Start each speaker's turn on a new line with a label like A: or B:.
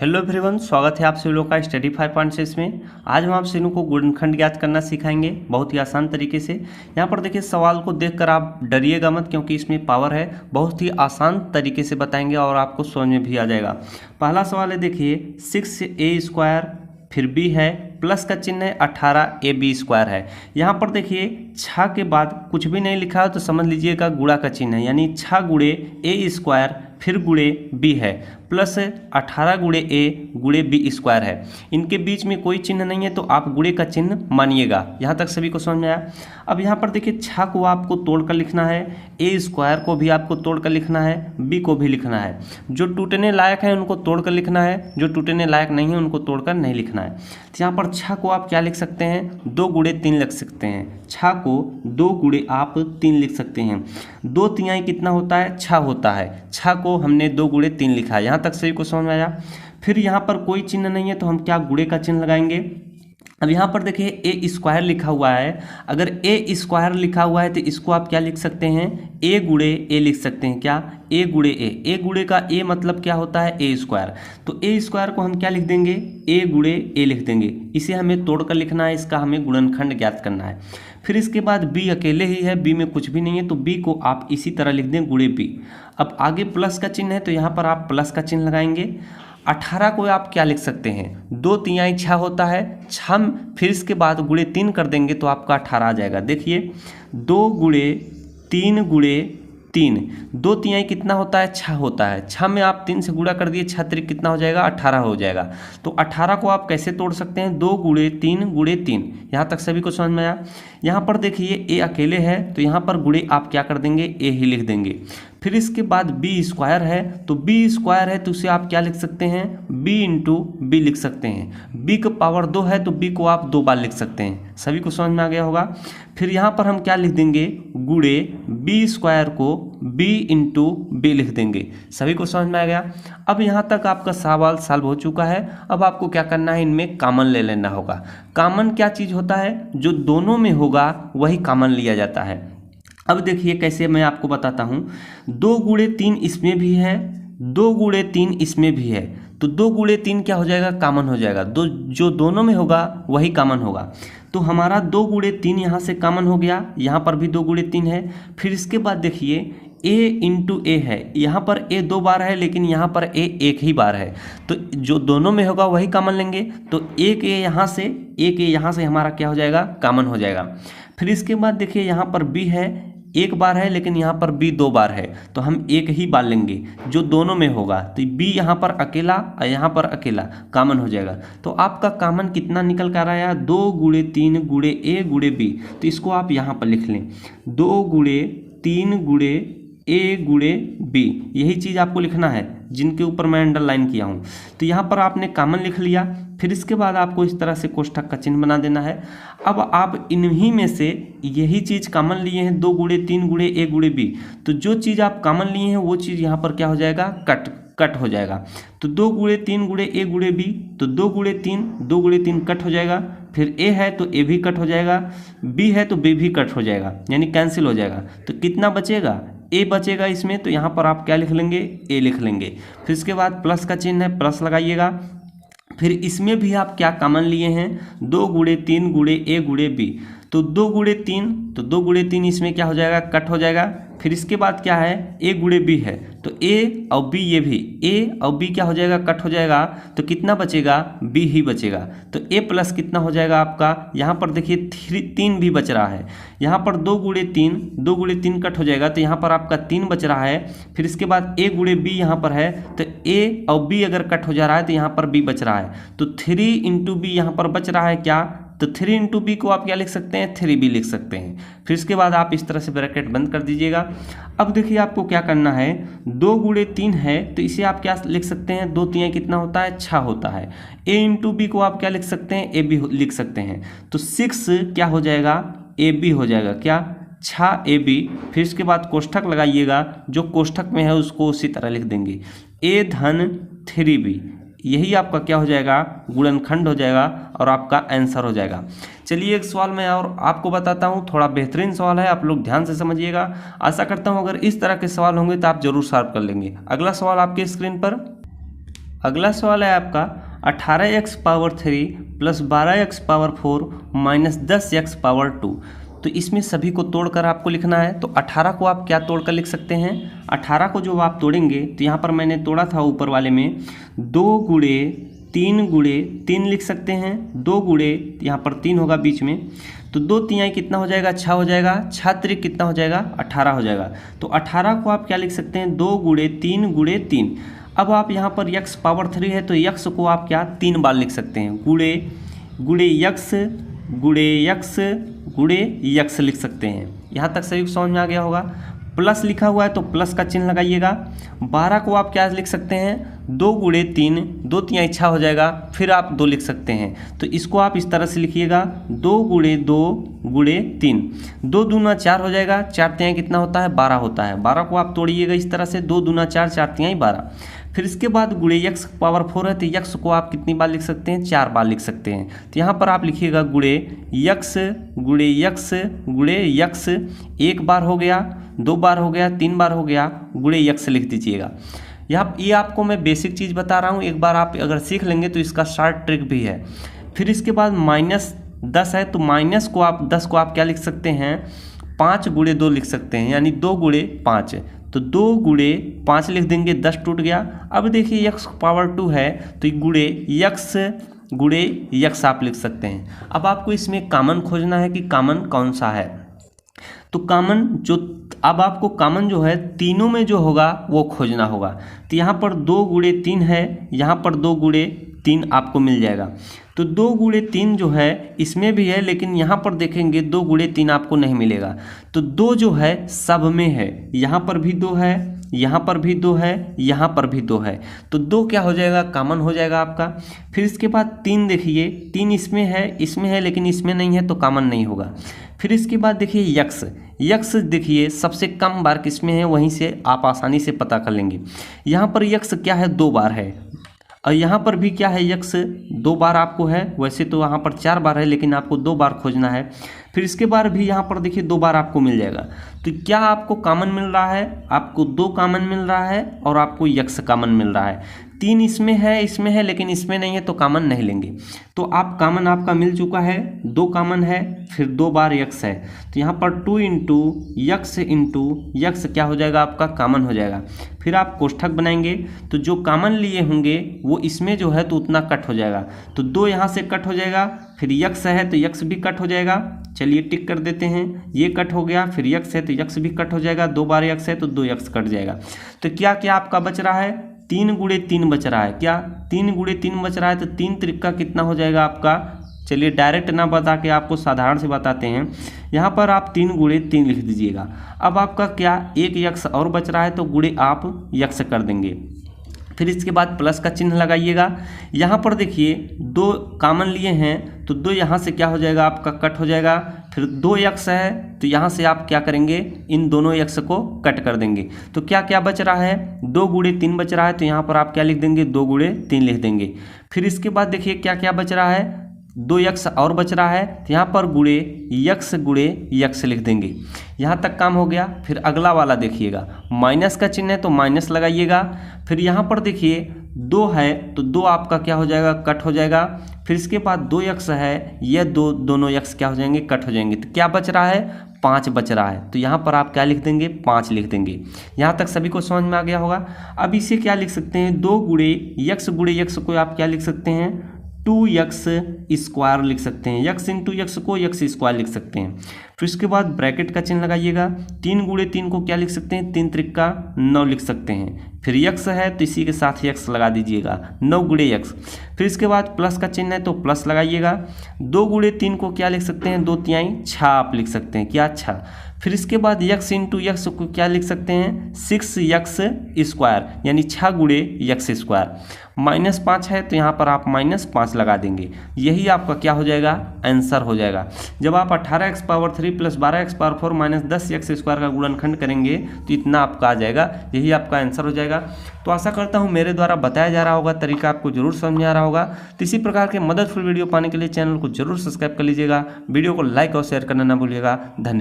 A: Hello everyone, स्वागत है आप सभी लोगों का स्टडी 5.6 में। आज हम आप सभी को गुणनखंड ज्ञात करना सिखाएंगे बहुत ही आसान तरीके से। यहाँ पर देखिए, सवाल को देखकर आप डरिएगा मत, क्योंकि इसमें पावर है। बहुत ही आसान तरीके से बताएंगे और आपको समझ में भी आ जाएगा। पहला सवाल है, देखिए 6a² फिर b है, प्लस का चिन्ह है, 18ab² है। यहाँ पर देखिए 6 के बाद कुछ भी नहीं लिखा है तो समझ लीजिएगा गुणा का चिन्ह है, यानी 6 गुणे a² फिर गुणे b है, प्लस 18 गुणे a गुणे b² है। इनके बीच में कोई चिन्ह नहीं है तो आप गुणे का चिन्ह मानिएगा। यहाँ तक सभी को समझ में आया। अब यहाँ पर देखिए 6 को आपको तोड़कर लिखना है, a² को भी आपको तोड़कर लिखना है, b को भी लिखना है। जो टूटने लायक है उनको तोड़कर लिखना है, जो टूटने लायक नहीं है उनको तोड़कर नहीं लिखना है। तो यहाँ पर 6 को आप क्या लिख सकते हैं, 2 गुणे 3 लिख सकते हैं। 6 को 2 गुणे आप 3 लिख सकते हैं। 2 तिहाई कितना होता है, 6 होता है। 6 को हमने 2 गुणे 3 लिखा है। यहाँ तक सभी को समझ में आया। फिर यहाँ पर कोई चिन्ह नहीं है तो हम क्या गुणे का चिन्ह लगाएंगे। अब यहाँ पर देखिए a² लिखा हुआ है। अगर a² लिखा हुआ है तो इसको आप क्या लिख सकते हैं, a गुणे a लिख सकते हैं। क्या, a गुणे a। a गुणे का a मतलब क्या होता है, a²। तो a² को हम क्या लिख देंगे, a गुणे a लिख देंगे। इसे हमें तोड़कर लिखना है, इसका हमें गुणनखंड ज्ञात करना है। फिर इसके बाद b अकेले ही है, b में कुछ भी नहीं है तो b को आप इसी तरह लिख दें, गुणे b। अब आगे प्लस का चिन्ह है तो यहाँ पर आप प्लस का चिन्ह लगाएंगे। 18 को आप क्या लिख सकते हैं, 2 तिहाई 6 होता है, 6 फिर इसके बाद गुणे 3 कर देंगे तो आपका 18 आ जाएगा। देखिए 2 गुणे 3 गुणे 3, 2 तिहाई कितना होता है, 6 होता है। 6 में आप 3 से गुणा कर दिए, 6 त्रिक कितना हो जाएगा, 18 हो जाएगा। तो 18 को आप कैसे तोड़ सकते हैं, 2 गुणे 3 गुणे 3। यहाँ तक सभी को समझ में आया। यहाँ पर देखिए a अकेले है तो यहाँ पर गुणे आप क्या कर देंगे, a ही लिख देंगे। फिर इसके बाद b² है तो b² है तो उसे आप क्या लिख सकते हैं, b इंटू b लिख सकते हैं। b का पावर 2 है तो b को आप 2 बार लिख सकते हैं। सभी को समझ में आ गया होगा। फिर यहाँ पर हम क्या लिख देंगे, गुणे b² को b इंटू b लिख देंगे। सभी को समझ में आ गया। अब यहाँ तक आपका सवाल सॉल्व हो चुका है। अब आपको क्या करना है, इनमें कॉमन ले लेना होगा। कॉमन क्या चीज़ होता है, जो दोनों में होगा वही कॉमन लिया जाता है। अब देखिए कैसे, मैं आपको बताता हूँ। 2 गुणे 3 इसमें भी है, 2 गुणे 3 इसमें भी है, तो 2 गुणे 3 क्या हो जाएगा, कॉमन हो जाएगा। जो दोनों में होगा वही कॉमन होगा। तो हमारा 2 गुणे 3 यहाँ से कॉमन हो गया, यहाँ पर भी 2 गुणे 3 है। फिर इसके बाद देखिए a इंटू a है, यहाँ पर a 2 बार है लेकिन यहाँ पर a 1 ही बार है। तो जो दोनों में होगा वही कॉमन लेंगे। तो एक a यहाँ से, एक a यहाँ से हमारा क्या हो जाएगा, कॉमन हो जाएगा। फिर इसके बाद देखिए यहाँ पर b है, 1 बार है लेकिन यहाँ पर b 2 बार है तो हम 1 ही बार लेंगे जो दोनों में होगा। तो b यहाँ पर अकेला और यहाँ पर अकेला, कॉमन हो जाएगा। तो आपका कॉमन कितना निकल कर आया, 2 गुणे 3 गुणे a गुणे b। तो इसको आप यहाँ पर लिख लें, 2 गुणे 3 गुणे a गुणे b। यही चीज़ आपको लिखना है जिनके ऊपर मैं अंडरलाइन किया हूँ। तो यहाँ पर आपने कॉमन लिख लिया। फिर इसके बाद आपको इस तरह से कोष्ठक का चिन्ह बना देना है। अब आप इन्हीं में से यही चीज़ कॉमन लिए हैं, 2 गुणे 3 गुणे a गुणे b। तो जो चीज़ आप कॉमन लिए हैं वो चीज़ यहाँ पर क्या हो जाएगा, कट हो जाएगा। तो 2 गुणे 3 गुणे a गुणे b, तो 2 गुणे 3 कट हो जाएगा। फिर a है तो a भी कट हो जाएगा, b है तो b भी कट हो जाएगा, यानी कैंसिल हो जाएगा। तो कितना बचेगा, a बचेगा इसमें। तो यहाँ पर आप क्या लिख लेंगे, a लिख लेंगे। फिर इसके बाद प्लस का चिन्ह है, प्लस लगाइएगा। फिर इसमें भी आप क्या कॉमन लिए हैं, 2 गुणे 3 गुणे a गुणे b। तो 2 गुणे 3, तो 2 गुणे 3 इसमें क्या हो जाएगा, कट हो जाएगा। फिर इसके बाद क्या है, a गुणे b है तो a और b, ये भी a और b क्या हो जाएगा, कट हो जाएगा। तो कितना बचेगा, b ही बचेगा। तो a प्लस कितना हो जाएगा आपका, यहाँ पर देखिए 3 भी बच रहा है। यहाँ पर 2 गुणे 3 कट हो जाएगा तो यहाँ पर आपका 3 बच रहा है। फिर इसके बाद a गुणे b यहाँ पर है तो a और b अगर कट हो जा रहा है तो यहाँ पर b बच रहा है। तो 3 इंटू b यहाँ पर बच रहा है क्या, तो 3 इंटू बी को आप क्या लिख सकते हैं, 3b लिख सकते हैं। फिर इसके बाद आप इस तरह से ब्रैकेट बंद कर दीजिएगा। अब देखिए आपको क्या करना है, 2 गुणे 3 है तो इसे आप क्या लिख सकते हैं, 2 तिहाई कितना होता है, 6 होता है। a इंटू बी को आप क्या लिख सकते हैं, a b लिख सकते हैं। तो 6 क्या हो जाएगा, ab हो जाएगा। क्या, 6ab। फिर इसके बाद कोष्ठक लगाइएगा, जो कोष्ठक में है उसको उसी तरह लिख देंगे, a धन 3b। यही आपका क्या हो जाएगा, गुणनखंड हो जाएगा और आपका आंसर हो जाएगा। चलिए एक सवाल मैं और आपको बताता हूँ, थोड़ा बेहतरीन सवाल है, आप लोग ध्यान से समझिएगा। आशा करता हूँ अगर इस तरह के सवाल होंगे तो आप जरूर सॉल्व कर लेंगे। अगला सवाल आपके स्क्रीन पर। अगला सवाल है आपका 18x power 3 plus 12x power 4 minus 10x power 2। तो इसमें सभी को तोड़कर आपको लिखना है। तो 18 को आप क्या तोड़कर लिख सकते हैं? 18 को जो आप तोड़ेंगे तो यहाँ पर मैंने तोड़ा था ऊपर वाले में 2 गुणे 3 लिख सकते हैं। 2 गुणे यहाँ पर 3 होगा बीच में, तो 2 तिहाई कितना हो जाएगा? 6 हो जाएगा। 6 त्रिक कितना हो जाएगा? 18 हो जाएगा। तो 18 को आप क्या लिख सकते हैं? 2 गुणे 3 अब आप यहाँ पर x पावर 3 है तो x को आप क्या 3 बार लिख सकते हैं, गुणे यक्स लिख सकते हैं। यहाँ तक सभी को समझ में आ गया होगा। प्लस लिखा हुआ है तो प्लस का चिन्ह लगाइएगा। 12 को आप क्या लिख सकते हैं? 2 गुणे 3, 2 तिहाई 6 हो जाएगा, फिर आप 2 लिख सकते हैं। तो इसको आप इस तरह से लिखिएगा 2 गुणे 3, 2 दूना 4 हो जाएगा। 4 तिहाई कितना होता है? 12 होता है। 12 को आप तोड़िएगा इस तरह से, 2 दूना 4, 4 तिहाई 12। फिर इसके बाद गुणे x पावर 4 है तो x को आप कितनी बार लिख सकते हैं? 4 बार लिख सकते हैं। तो यहाँ पर आप लिखिएगा गुणे यक्स 1 बार हो गया, 2 बार हो गया, 3 बार हो गया, गुणे यक्स लिख दीजिएगा। यहाँ ये आपको मैं बेसिक चीज़ बता रहा हूँ, एक बार आप अगर सीख लेंगे तो इसका शॉर्ट ट्रिक भी है। फिर इसके बाद माइनस 10 है तो माइनस को आप 10 को आप क्या लिख सकते हैं? 5 गुणे 2 लिख सकते हैं, यानी 2 गुणे 5। तो 2 गुणे 5 लिख देंगे, 10 टूट गया। अब देखिए x पावर 2 है तो गुणे यक्स आप लिख सकते हैं। अब आपको इसमें कॉमन खोजना है कि कॉमन कौन सा है। तो कॉमन जो अब आपको कॉमन जो है तीनों में जो होगा वो खोजना होगा। तो यहाँ पर 2 गुणे 3 है, यहाँ पर 2 गुणे 3 आपको मिल जाएगा। तो 2 गुणे 3 जो है इसमें भी है, लेकिन यहाँ पर देखेंगे 2 गुणे 3 आपको नहीं मिलेगा। तो 2 जो है सब में है, यहाँ पर भी 2 है, यहाँ पर भी 2 है, यहाँ पर भी 2 है। तो 2 क्या हो जाएगा? कॉमन हो जाएगा आपका। फिर इसके बाद 3 देखिए, 3 इसमें है लेकिन इसमें नहीं है तो कॉमन नहीं होगा। फिर इसके बाद देखिए यक्स देखिए सबसे कम बार किसमें है, वहीं से आप आसानी से पता कर लेंगे। यहाँ पर यक्स क्या है? 2 बार है, और यहाँ पर भी क्या है? यक्स 2 बार आपको है। वैसे तो यहाँ पर 4 बार है, लेकिन आपको 2 बार खोजना है। फिर इसके बाद भी यहाँ पर देखिए 2 बार आपको मिल जाएगा। तो क्या आपको कॉमन मिल रहा है? आपको 2 कॉमन मिल रहा है और आपको यक्स कॉमन मिल रहा है। 3 इसमें है लेकिन इसमें नहीं है तो कॉमन नहीं लेंगे। तो आप कॉमन आपका मिल चुका है, 2 कॉमन है, फिर 2 बार यक्स है। तो यहाँ पर 2 इंटू यक्स क्या हो जाएगा? आपका कॉमन हो जाएगा। फिर आप कोष्ठक बनाएंगे तो जो कॉमन लिए होंगे वो इसमें जो है तो उतना कट हो जाएगा। तो 2 यहाँ से कट हो जाएगा, फिर यक्स है तो यक्स भी कट हो जाएगा। चलिए टिक कर देते हैं, ये कट हो गया। फिर यक्स है तो यक्स भी कट हो जाएगा, 2 बार यक्स है तो 2 यक्स कट जाएगा। तो क्या क्या आपका बच रहा है? 3 गुणे 3 बच रहा है। क्या 3 गुणे 3 बच रहा है? तो 3 त्रिक का कितना हो जाएगा आपका? चलिए डायरेक्ट ना बता के आपको साधारण से बताते हैं। यहाँ पर आप 3 गुणे 3 लिख दीजिएगा। अब आपका क्या 1 यक्स और बच रहा है तो गुणे आप यक्स कर देंगे। फिर इसके बाद प्लस का चिन्ह लगाइएगा। यहाँ पर देखिए 2 कॉमन लिए हैं तो 2 यहाँ से क्या हो जाएगा? आपका कट हो जाएगा। फिर 2 यक्स है तो यहाँ से आप क्या करेंगे? इन दोनों यक्स को कट कर देंगे। तो क्या क्या बच रहा है? 2 गुणे 3 बच रहा है तो यहाँ पर आप क्या लिख देंगे? 2 गुणे 3 लिख देंगे। फिर इसके बाद देखिए क्या क्या बच रहा है? 2 यक्स और बच रहा है तो यहाँ पर गुणे यक्स लिख देंगे। यहाँ तक काम हो गया। फिर अगला वाला देखिएगा, माइनस का चिन्ह है तो माइनस लगाइएगा। फिर यहाँ पर देखिए 2 है तो 2 आपका क्या हो जाएगा? कट हो जाएगा। फिर इसके बाद 2 यक्स है, ये दोनों यक्स क्या हो जाएंगे? कट हो जाएंगे। तो क्या बच रहा है? 5 बच रहा है। तो यहाँ पर आप क्या लिख देंगे? 5 लिख देंगे। यहाँ तक सभी को समझ में आ गया होगा। अब इसे क्या लिख सकते हैं? 2 गुणे यक्स को आप क्या लिख सकते हैं? 2x स्क्वायर लिख सकते हैं। यक्स इंटू यक्स को यक्स स्क्वायर लिख सकते हैं। फिर उसके बाद ब्रैकेट का चिन्ह लगाइएगा। 3 गुणे 3 को क्या लिख सकते हैं? 3 त्रिक 9 लिख सकते हैं। फिर यक्स है तो इसी के साथ यक्स लगा दीजिएगा, 9 गुणे यक्स। फिर इसके बाद प्लस का चिन्ह है तो प्लस लगाइएगा। 2 गुणे 3 को क्या लिख सकते हैं? 2 तिहाई 6 आप लिख सकते हैं। क्या? 6। फिर इसके बाद यक्स इंटू यक्स को क्या लिख सकते हैं? 6 यक्स स्क्वायर, यानी 6 गुणे यक्स स्क्वायर। -5 है तो यहाँ पर आप -5 लगा देंगे। यही आपका क्या हो जाएगा? आंसर हो जाएगा। जब आप 18x power 3 plus 12x power 4 minus 10x square का गुणनखंड करेंगे तो इतना आपका आ जाएगा। यही आपका आंसर हो जाएगा। तो आशा करता हूँ मेरे द्वारा बताया जा रहा होगा तरीका आपको जरूर समझ में आ रहा होगा। तो इसी प्रकार के मददफुल वीडियो पाने के लिए चैनल को जरूर सब्सक्राइब कर लीजिएगा। वीडियो को लाइक और शेयर करना ना भूलिएगा। धन्यवाद।